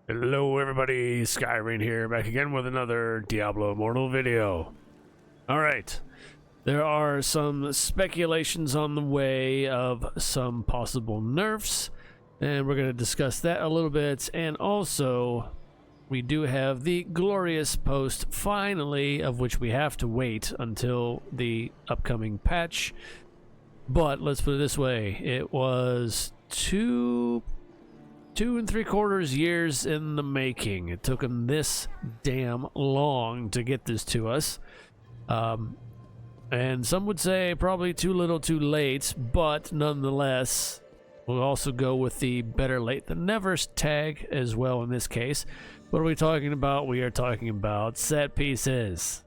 Hello everybody, Skyrain here, back again with another Diablo Immortal video. Alright, there are some speculations on the way of some possible nerfs, and we're going to discuss that a little bit, and also we do have the glorious post, finally, of which we have to wait until the upcoming patch. But let's put it this way, it was two and 3/4 years in the making. It took them this damn long to get this to us. And some would say probably too little too late, but nonetheless, we'll also go with the better late than never tag as well in this case. What are we talking about? We are talking about set pieces.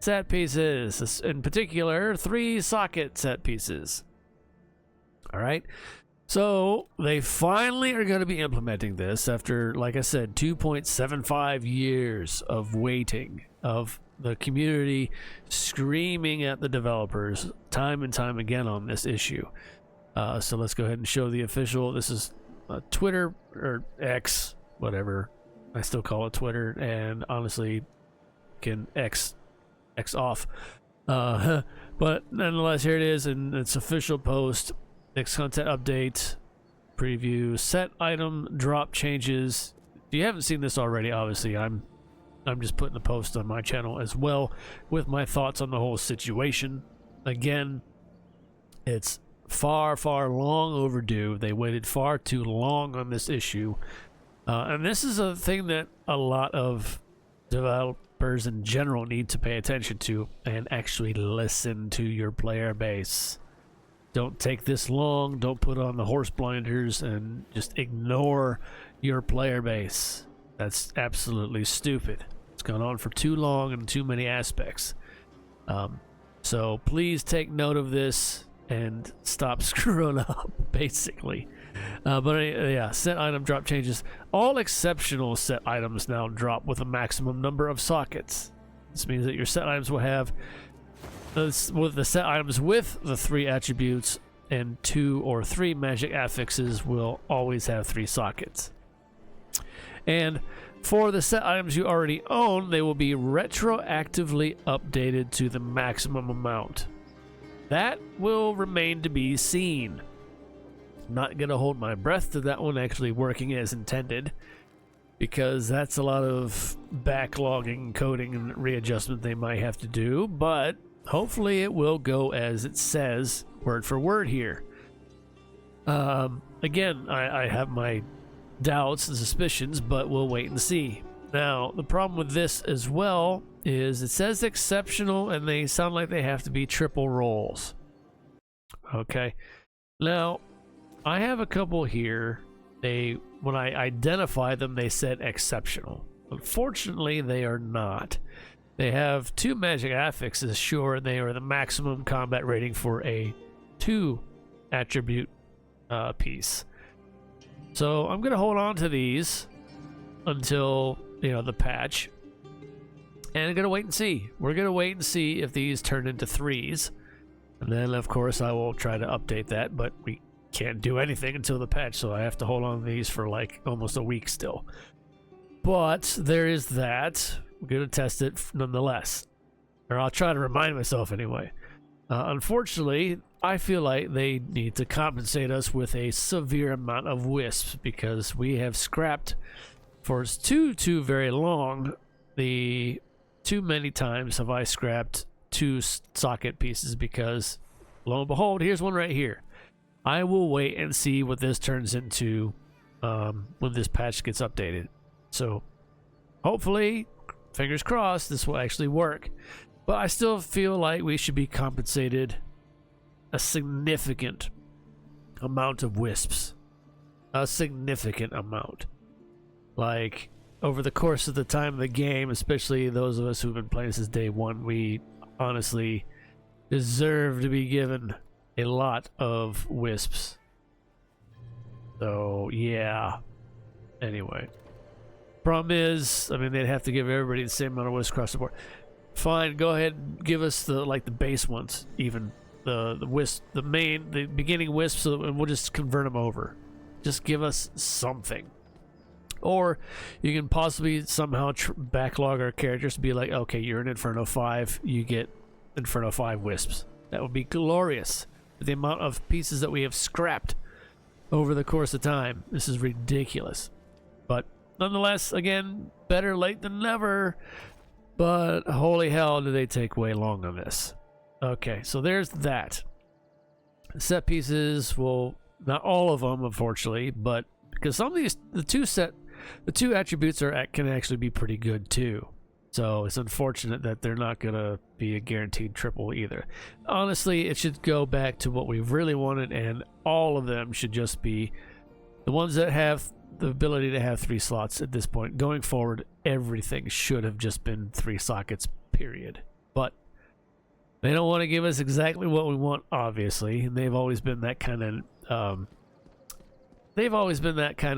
Set pieces, in particular, 3 socket set pieces. All right. So they finally are going to be implementing this after, like I said, 2.75 years of waiting, of the community screaming at the developers time and time again on this issue. So let's go ahead and show the official. This is Twitter, or X, whatever. I still call it Twitter, and honestly can X off. But nonetheless, here it is, and it's official post. Next content update, preview, set item drop changes. If you haven't seen this already, obviously I'm just putting the post on my channel as well with my thoughts on the whole situation. Again, it's far long overdue. They waited far too long on this issue, and this is a thing that a lot of developers in general need to pay attention to and actually listen to your player base. Don't take this long, don't put on the horse blinders and just ignore your player base. That's absolutely stupid. It's gone on for too long in too many aspects. So please take note of this and stop screwing up, basically. Yeah, set item drop changes. All exceptional set items now drop with a maximum number of sockets. This means that your set items will have with the set items with the 3 attributes and 2 or 3 magic affixes will always have 3 sockets. And for the set items you already own, they will be retroactively updated to the maximum amount. That will remain to be seen. I'm not going to hold my breath to that one actually working as intended, because that's a lot of backlogging, coding, and readjustment they might have to do, but hopefully it will go as it says, word for word here. Again, I have my doubts and suspicions, but we'll wait and see. Now, the problem with this as well is it says exceptional, and they sound like they have to be triple rolls. Okay. Now, I have a couple here. When I identify them, they said exceptional. Unfortunately, they are not. They have 2 magic affixes, sure, and they are the maximum combat rating for a 2 attribute piece. So I'm going to hold on to these until, the patch. And I'm going to wait and see. We're going to wait and see if these turn into 3s. And then, of course, I will try to update that, but we can't do anything until the patch, so I have to hold on to these for like almost a week still. But there is that. We're going to test it nonetheless. Or I'll try to remind myself anyway. Unfortunately, I feel like they need to compensate us with a severe amount of wisps, because we have scrapped for too very long. Too many times have I scrapped 2 socket pieces, because lo and behold, here's one right here. I will wait and see what this turns into when this patch gets updated. So hopefully, fingers crossed, this will actually work. But I still feel like we should be compensated a significant amount of wisps. A significant amount. Like, over the course of the time of the game, especially those of us who've been playing since day 1, we honestly deserve to be given a lot of wisps. So, yeah. Anyway. Problem is, they'd have to give everybody the same amount of wisps across the board. Fine, go ahead and give us the base ones, even the wisp, the beginning wisps, and we'll just convert them over. Just give us something. Or you can possibly somehow backlog our characters to be like, okay, you're an Inferno 5, you get Inferno 5 Wisps. That would be glorious. The amount of pieces that we have scrapped over the course of time. This is ridiculous. But nonetheless, again, better late than never. But holy hell, do they take way long on this. Okay, so there's that. Set pieces, well, not all of them, unfortunately, but because some of these, the two attributes can actually be pretty good too. So it's unfortunate that they're not gonna be a guaranteed triple either. Honestly, it should go back to what we really wanted, and all of them should just be the ones that have the ability to have 3 slots at this point. Going forward, everything should have just been 3 sockets, period. But they don't want to give us exactly what we want, obviously, and they've always been that kind of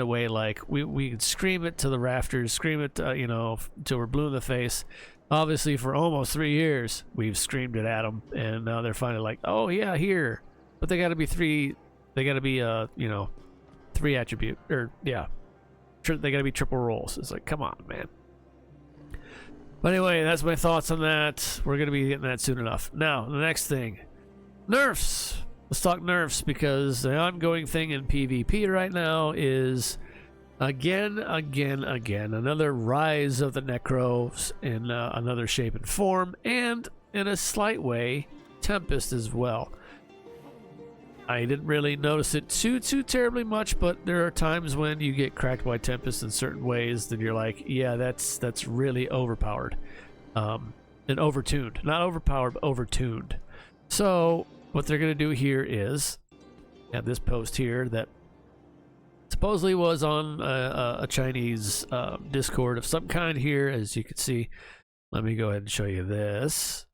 way. Like we scream it to the rafters, scream it, you know, till we're blue in the face. Obviously, for almost 3 years, we've screamed it at them, and now they're finally like, "Oh yeah, here," but they got to be 3. They got to be you know, 3 attribute, or yeah, they got to be triple rolls. It's like, come on, man. But anyway, that's my thoughts on that. We're gonna be getting that soon enough. Now, the next thing, nerfs. Let's talk nerfs, because the ongoing thing in PvP right now is again, another rise of the Necros in another shape and form, and in a slight way, Tempest as well. I didn't really notice it too terribly much, but there are times when you get cracked by Tempest in certain ways that you're like, yeah, that's really overpowered, and overtuned. Not overpowered, but overtuned. So what they're going to do here is, at this post here that supposedly was on a Chinese Discord of some kind here, as you can see. Let me go ahead and show you this.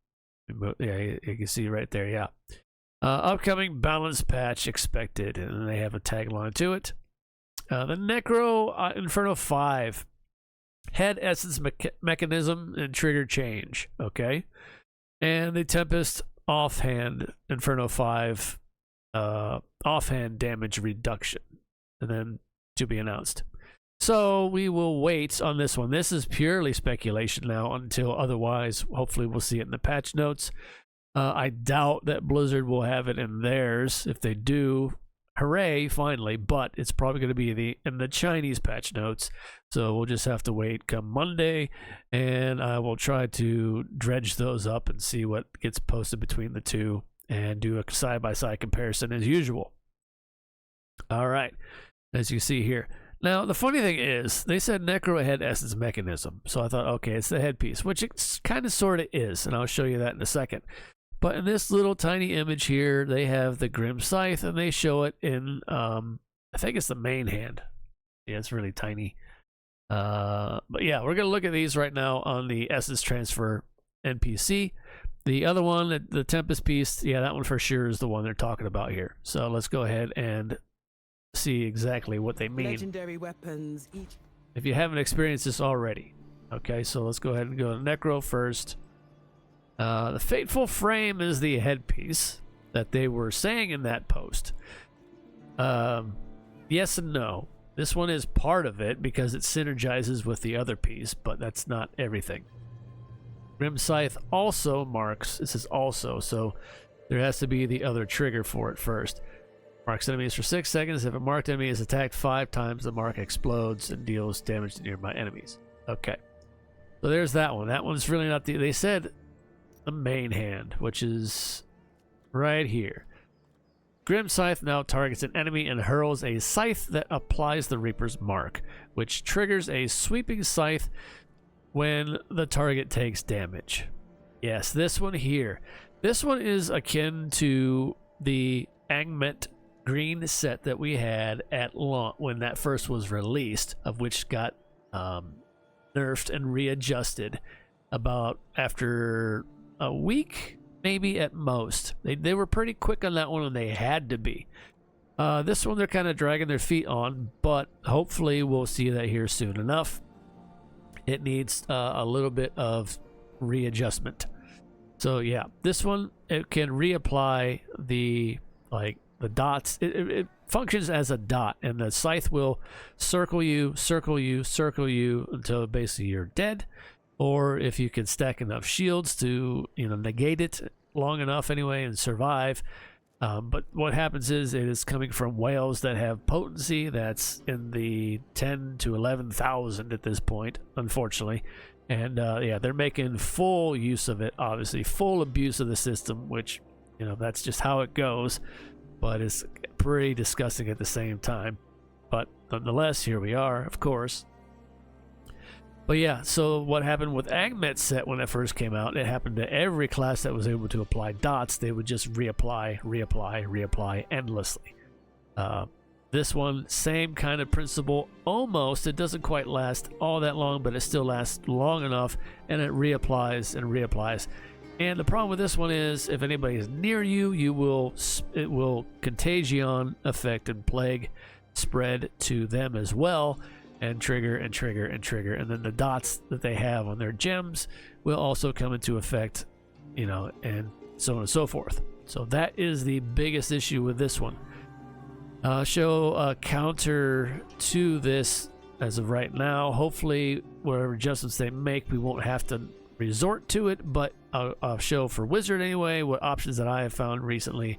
Yeah, you can see right there, yeah. Upcoming balance patch expected, and they have a tagline to it. The Necro Inferno 5 head essence mechanism and trigger change, okay? And the Tempest offhand Inferno 5 offhand damage reduction, and then to be announced. So we will wait on this one. This is purely speculation now until otherwise. Hopefully we'll see it in the patch notes. I doubt that Blizzard will have it in theirs. If they do, hooray, finally, but it's probably going to be in the Chinese patch notes. So we'll just have to wait come Monday, and I will try to dredge those up and see what gets posted between the two and do a side-by-side comparison as usual. All right, as you see here. Now, the funny thing is, they said Necro head essence mechanism. So I thought, okay, it's the headpiece, which it kind of sort of is, and I'll show you that in a second. But in this little tiny image here, they have the Grim Scythe, and they show it in, I think it's the main hand. Yeah, it's really tiny. But yeah, we're going to look at these right now on the Essence Transfer NPC. The other one, the Tempest piece, yeah, that one for sure is the one they're talking about here. So let's go ahead and see exactly what they mean. Legendary weapons each. If you haven't experienced this already. Okay, so let's go ahead and go to Necro first. The Fateful Frame is the headpiece that they were saying in that post. Yes and no. This one is part of it because it synergizes with the other piece, but that's not everything. Grim Scythe also marks, this is also, so there has to be the other trigger for it first. Marks enemies for 6 seconds. If a marked enemy is attacked 5 times, the mark explodes and deals damage to nearby enemies. Okay. So there's that one. That one's really not the... They said the main hand, which is right here. Grim Scythe now targets an enemy and hurls a scythe that applies the Reaper's mark, which triggers a sweeping scythe when the target takes damage. Yes, this one here. This one is akin to the Angmet green set that we had at launch when that first was released, of which got nerfed and readjusted about after a week, maybe at most. They were pretty quick on that one, and they had to be. This one they're kind of dragging their feet on, but hopefully we'll see that here soon enough. It needs a little bit of readjustment. So yeah, this one, it can reapply the the dots. functions as a dot, and the scythe will circle you, circle you, circle you until basically you're dead. Or if you can stack enough shields to, you know, negate it long enough anyway and survive. But what happens is it is coming from whales that have potency that's in the 10 to 11,000 at this point, unfortunately. And yeah, they're making full use of it, obviously, full abuse of the system, which, you know, that's just how it goes. But it's pretty disgusting at the same time. But nonetheless, here we are, of course. But yeah, so what happened with Agmet's set when it first came out, it happened to every class that was able to apply dots. They would just reapply, reapply, reapply endlessly. This one, same kind of principle, almost. It doesn't quite last all that long, but it still lasts long enough, and it reapplies and reapplies. And the problem with this one is, if anybody is near you, it will contagion effect and plague spread to them as well, and trigger and trigger and trigger. And then the dots that they have on their gems will also come into effect, you know, and so on and so forth. So that is the biggest issue with this one. Show a counter to this as of right now. Hopefully, whatever adjustments they make, we won't have to resort to it, but I'll show for Wizard anyway what options that I have found recently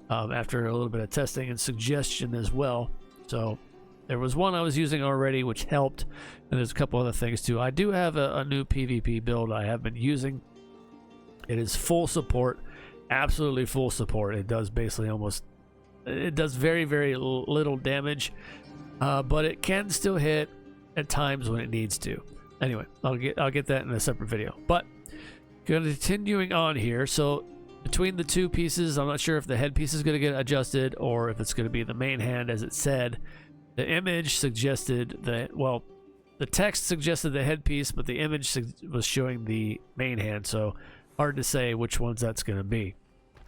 after a little bit of testing and suggestion as well. So there was one I was using already which helped, and there's a couple other things too. I do have a new PvP build I have been using. It is full support, absolutely full support. It does basically it does very, very little damage, but it can still hit at times when it needs to. Anyway, I'll get that in a separate video. But continuing on here, so between the two pieces, I'm not sure if the headpiece is going to get adjusted or if it's going to be the main hand as it said. The image suggested that, well, the text suggested the headpiece, but the image was showing the main hand, so hard to say which ones that's going to be.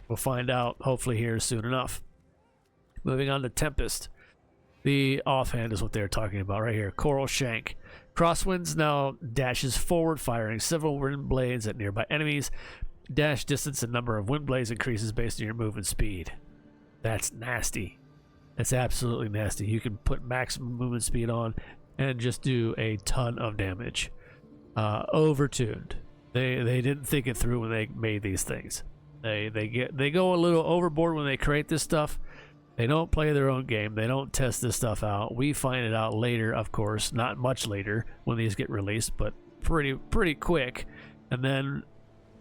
We'll find out hopefully here soon enough. Moving on to Tempest. The offhand is what they're talking about right here. Coral Shank. Crosswinds now dashes forward, firing several wind blades at nearby enemies. Dash distance and number of wind blades increases based on your movement speed. That's nasty. That's absolutely nasty. You can put maximum movement speed on and just do a ton of damage. Overtuned. They didn't think it through when they made these things. They go a little overboard when they create this stuff. They don't play their own game. They don't test this stuff out. We find it out later, of course, not much later when these get released, but pretty quick. And then,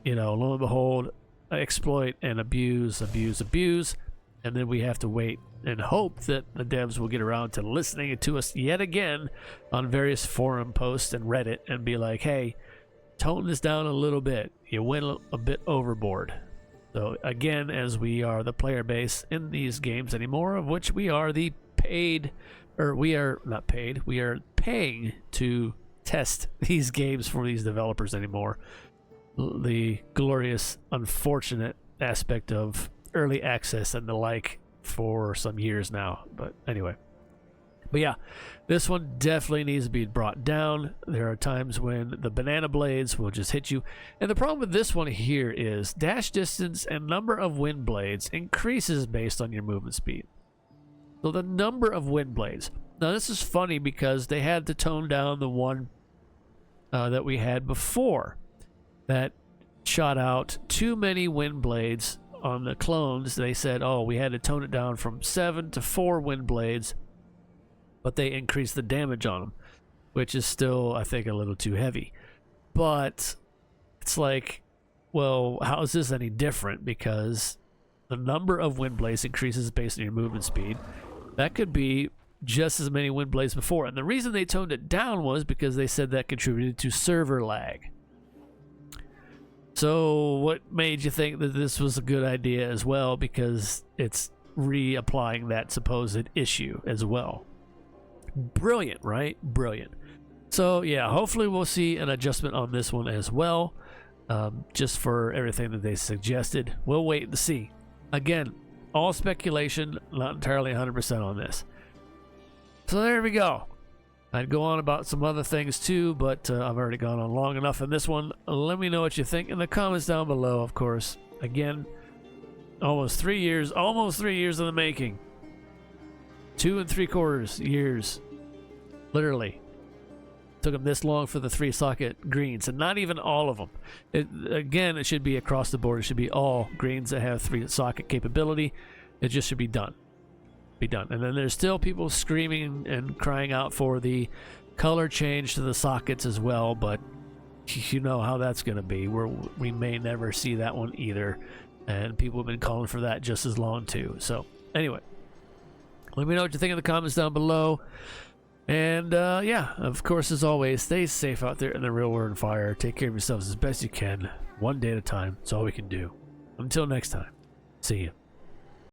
you know, lo and behold, exploit and abuse, and then we have to wait and hope that the devs will get around to listening to us yet again on various forum posts and Reddit and be like, hey, tone this down a little bit. You went a bit overboard. So again, as we are the player base in these games anymore, of which we are the paid, or we are not paid, we are paying to test these games for these developers anymore. The glorious, unfortunate aspect of early access and the like for some years now. But anyway. But yeah, this one definitely needs to be brought down. There are times when the banana blades will just hit you. And the problem with this one here is dash distance and number of wind blades increases based on your movement speed. So the number of wind blades. Now this is funny because they had to tone down the one that we had before that shot out too many wind blades on the clones. They said, oh, we had to tone it down from 7 to 4 wind blades. But they increased the damage on them, which is still, I think, a little too heavy. But it's like, well, how is this any different? Because the number of wind blades increases based on your movement speed. That could be just as many wind blades before. And the reason they toned it down was because they said that contributed to server lag. So what made you think that this was a good idea as well? Because it's reapplying that supposed issue as well. Brilliant, right? Brilliant. So yeah, hopefully we'll see an adjustment on this one as well, just for everything that they suggested. We'll wait and see. Again, all speculation, not entirely 100% on this. So there we go. I'd go on about some other things too, but I've already gone on long enough in this one. Let me know what you think in the comments down below, of course. Again, almost 3 years in the making. 2 3/4 years. Literally. Took them this long for the 3-socket greens, and not even all of them. Again, it should be across the board. It should be all greens that have 3-socket capability. It just should be done. And then there's still people screaming and crying out for the color change to the sockets as well, but you know how that's going to be. We may never see that one either, and people have been calling for that just as long too. So anyway, let me know what you think in the comments down below. And yeah, of course, as always, stay safe out there in the real world and fire. Take care of yourselves as best you can, one day at a time. That's all we can do. Until next time, see you.